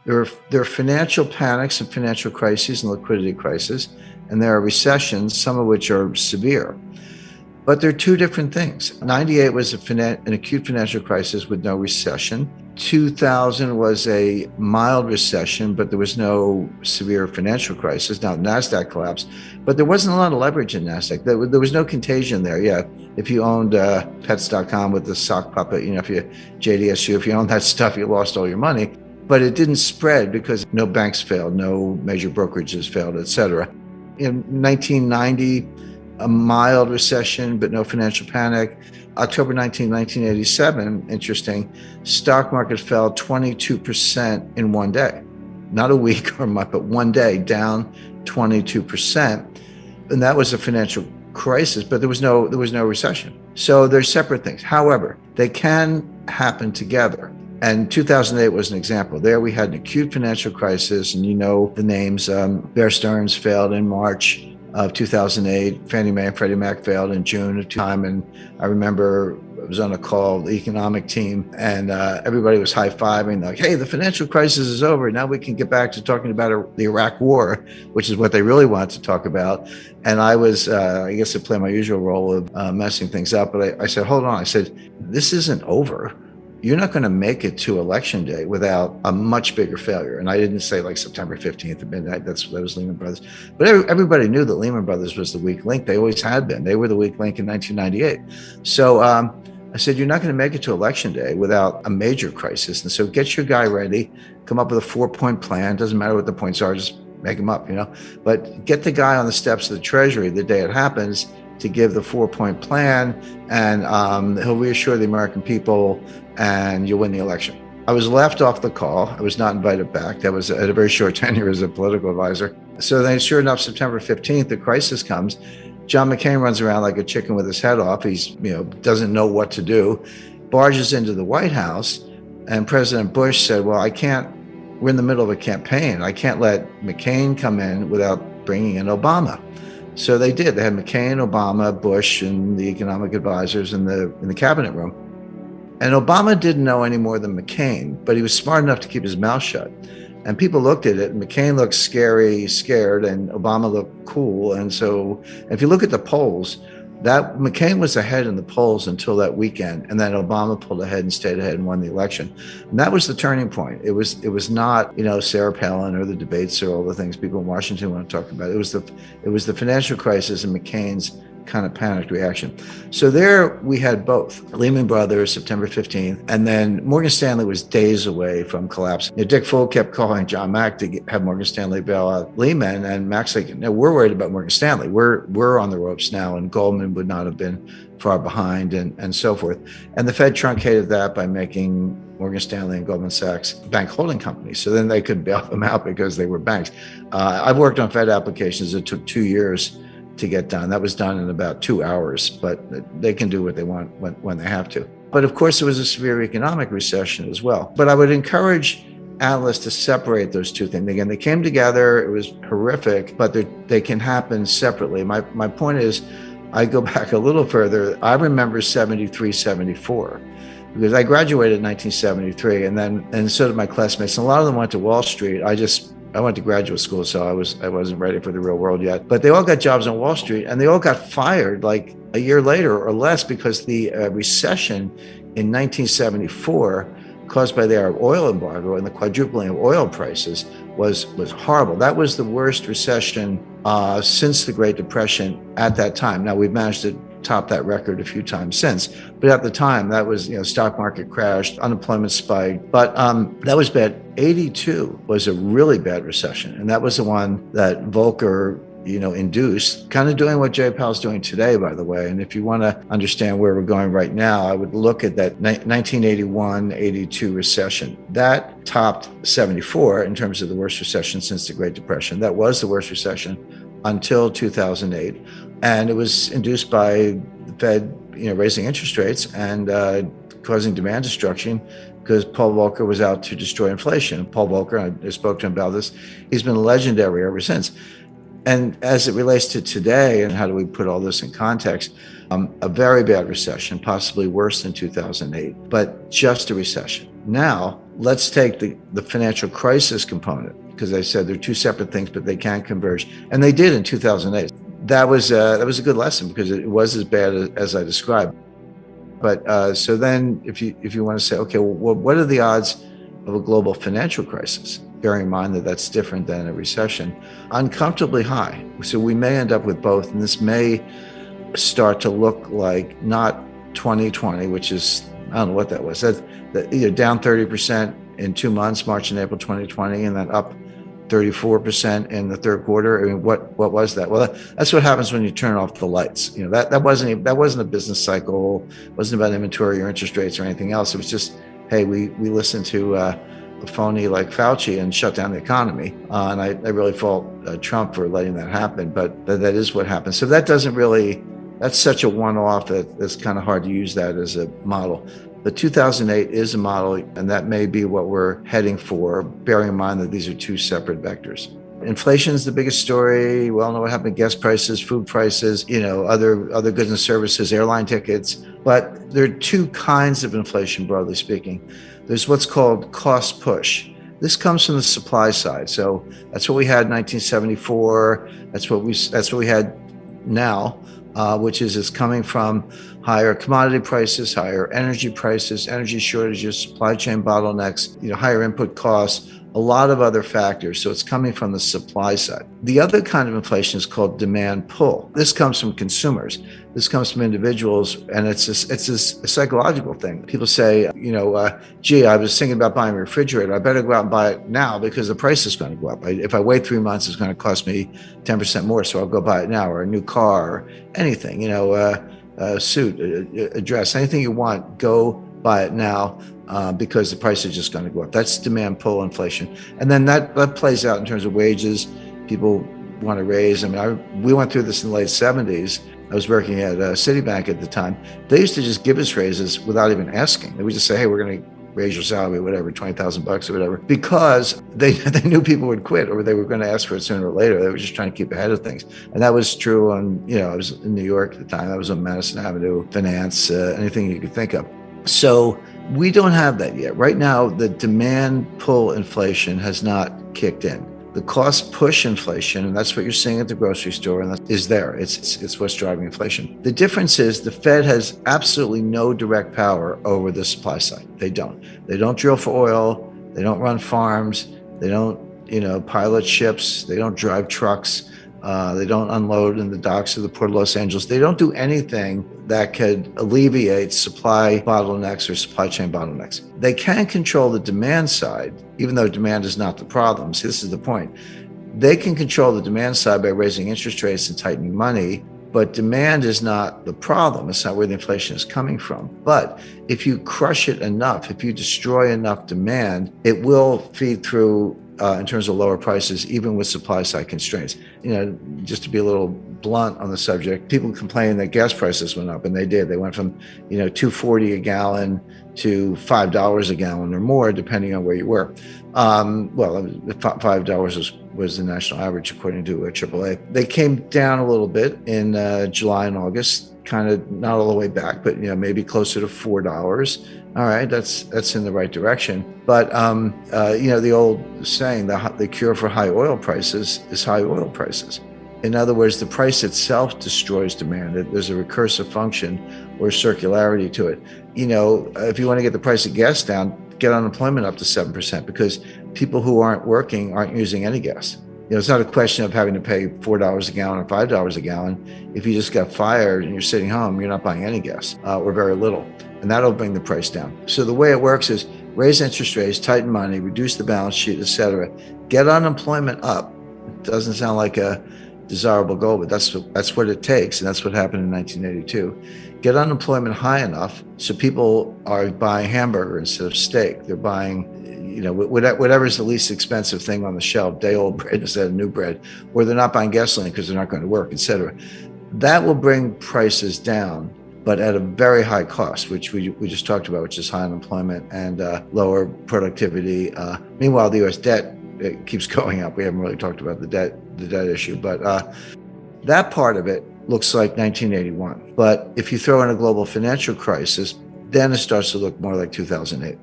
There are financial panics and financial crises and liquidity crises, and there are recessions, some of which are severe. But they're two different things. 98 was an acute financial crisis with no recession. 2000 was a mild recession, but there was no severe financial crisis. Now, NASDAQ collapsed, but there wasn't a lot of leverage in NASDAQ. There was no contagion there. Yeah, if you owned pets.com with the sock puppet, if you JDSU, if you owned that stuff, you lost all your money. But it didn't spread because no banks failed, no major brokerages failed, et cetera. In 1990, a mild recession, but no financial panic. October 19, 1987, interesting, stock market fell 22% in one day. Not a week or a month, but one day, down 22%. And that was a financial crisis, but there was no recession. So they're separate things. However, they can happen together. And 2008 was an example. There we had an acute financial crisis, and the names. Bear Stearns failed in March of 2008. Fannie Mae and Freddie Mac failed in June of time. And I remember I was on a call, the economic team, and everybody was high-fiving, like, hey, the financial crisis is over. Now we can get back to talking about the Iraq War, which is what they really wanted to talk about. And I was, I guess I play my usual role of messing things up. But I said, hold on. I said, this isn't over. You're not going to make it to election day without a much bigger failure. And I didn't say like September 15th at midnight. That was Lehman Brothers. But everybody knew that Lehman Brothers was the weak link. They always had been. They were the weak link in 1998. So I said, you're not going to make it to election day without a major crisis. And so get your guy ready, come up with a 4-point plan. Doesn't matter what the points are, just make them up, But get the guy on the steps of the Treasury the day it happens to give the 4-point plan, and he'll reassure the American people, and you'll win the election. I was left off the call. I was not invited back. That was at a very short tenure as a political advisor. So then, sure enough, September 15th, the crisis comes. John McCain runs around like a chicken with his head off. He's, doesn't know what to do, barges into the White House, and President Bush said, well, we're in the middle of a campaign. I can't let McCain come in without bringing in Obama. So they did. They had McCain, Obama, Bush, and the economic advisors in the cabinet room. And Obama didn't know any more than McCain, but he was smart enough to keep his mouth shut. And people looked at it, and McCain looked scared, and Obama looked cool. And so if you look at the polls, that McCain was ahead in the polls until that weekend, and then Obama pulled ahead and stayed ahead and won the election. And that was the turning point. It was not Sarah Palin or the debates or all the things people in Washington want to talk about. It was the financial crisis and McCain's kind of panicked reaction. So there we had both Lehman Brothers, September 15th, and then Morgan Stanley was days away from collapse. Dick Full kept calling John Mack to have Morgan Stanley bail out Lehman, and Mack's like, no, we're worried about Morgan Stanley. We're on the ropes now, and Goldman would not have been far behind, and so forth. And the Fed truncated that by making Morgan Stanley and Goldman Sachs bank holding companies. So then they could bail them out because they were banks. I've worked on Fed applications that took 2 years to get done. That was done in about 2 hours, but they can do what they want when they have to. But of course, there was a severe economic recession as well. But I would encourage analysts to separate those two things. Again, they came together. It was horrific, but they can happen separately. My point is, I go back a little further. I remember 73, 74, because I graduated in 1973, and so did my classmates. And a lot of them went to Wall Street. I went to graduate school, so I wasn't ready for the real world yet. But they all got jobs on Wall Street, and they all got fired like a year later or less, because the recession in 1974, caused by the Arab oil embargo and the quadrupling of oil prices, was horrible. That was the worst recession since the Great Depression at that time. Now, we've managed to top that record a few times since, but at the time, that was, stock market crashed, unemployment spiked, but that was bad. 82 was a really bad recession, and that was the one that Volcker induced, kind of doing what Jay Powell's doing today, by the way. And if you want to understand where we're going right now, I would look at that 1981-82 recession. That topped 74 in terms of the worst recession since the Great Depression. That was the worst recession until 2008. And it was induced by the Fed, raising interest rates and causing demand destruction, because Paul Volcker was out to destroy inflation. Paul Volcker, I spoke to him about this, he's been legendary ever since. And as it relates to today, and how do we put all this in context, a very bad recession, possibly worse than 2008, but just a recession. Now, let's take the financial crisis component, because I said they're two separate things, but they can converge. And they did in 2008. That was a good lesson because it was as bad as I described. But so then if you want to say, okay, well, what are the odds of a global financial crisis? Bearing in mind that that's different than a recession, uncomfortably high. So we may end up with both, and this may start to look like not 2020, which is, I don't know what that was. That down 30% in 2 months, March and April 2020, and then up 34% in the third quarter. I mean, what was that? Well, that's what happens when you turn off the lights. That wasn't a business cycle. It wasn't about inventory or interest rates or anything else. It was just, hey, we listened to a phony like Fauci and shut down the economy. And I really fault Trump for letting that happen. But that is what happened. So that's such a one-off that it's kind of hard to use that as a model. But 2008 is a model, and that may be what we're heading for, bearing in mind that these are two separate vectors. Inflation is the biggest story. We all know what happened to gas prices, food prices, other goods and services, airline tickets. But there are two kinds of inflation, broadly speaking. There's what's called cost push. This comes from the supply side. So that's what we had in 1974. That's what we had now. Which is coming from higher commodity prices, higher energy prices, energy shortages, supply chain bottlenecks, higher input costs, a lot of other factors. So it's coming from the supply side. The other kind of inflation is called demand pull. This comes from consumers. This comes from individuals, and it's a psychological thing. People say, gee, I was thinking about buying a refrigerator. I better go out and buy it now because the price is going to go up. If I wait 3 months, it's going to cost me 10% more. So I'll go buy it now, or a new car, or anything, a suit, a dress, anything you want, go buy it now. Because the price is just going to go up. That's demand pull inflation. And then that plays out in terms of wages. People want to raise. I mean, we went through this in the late 70s. I was working at Citibank at the time. They used to just give us raises without even asking. They would just say, hey, we're going to raise your salary, whatever, $20,000 or whatever, because they knew people would quit or they were going to ask for it sooner or later. They were just trying to keep ahead of things. And that was true on, I was in New York at the time. I was on Madison Avenue, finance, anything you could think of. So we don't have that yet. Right now, the demand pull inflation has not kicked in. The cost push inflation, and that's what you're seeing at the grocery store, and that is there. It's what's driving inflation. The difference is the Fed has absolutely no direct power over the supply side. They don't. They don't drill for oil. They don't run farms. They don't, pilot ships. They don't drive trucks. They don't unload in the docks of the Port of Los Angeles. They don't do anything that could alleviate supply bottlenecks or supply chain bottlenecks. They can control the demand side, even though demand is not the problem. See, this is the point. They can control the demand side by raising interest rates and tightening money, but demand is not the problem. It's not where the inflation is coming from. But if you crush it enough, if you destroy enough demand, it will feed through in terms of lower prices, even with supply side constraints. Just to be a little blunt on the subject, people complain that gas prices went up, and they did. They went from, $2.40 a gallon to $5 a gallon or more, depending on where you were. $5 was the national average, according to AAA. They came down a little bit in July and August, kind of not all the way back, but maybe closer to $4. All right, that's in the right direction. But the old saying, the cure for high oil prices is high oil prices. In other words, the price itself destroys demand. There's a recursive function or circularity to it. If you want to get the price of gas down, get unemployment up to 7%, because people who aren't working aren't using any gas. It's not a question of having to pay $4 a gallon or $5 a gallon. If you just got fired and you're sitting home, you're not buying any gas or very little, and that'll bring the price down. So the way it works is raise interest rates, tighten money, reduce the balance sheet, etc. Get unemployment up. It doesn't sound like a desirable goal, but that's what it takes, and that's what happened in 1982. Get unemployment high enough so people are buying hamburger instead of steak. They're buying whatever's the least expensive thing on the shelf, day-old bread instead of new bread, or they're not buying gasoline because they're not going to work, etc. That will bring prices down, but at a very high cost, which we just talked about, which is high unemployment and lower productivity. Meanwhile, the U.S. debt keeps going up. We haven't really talked about the debt issue, but that part of it looks like 1981. But if you throw in a global financial crisis, then it starts to look more like 2008.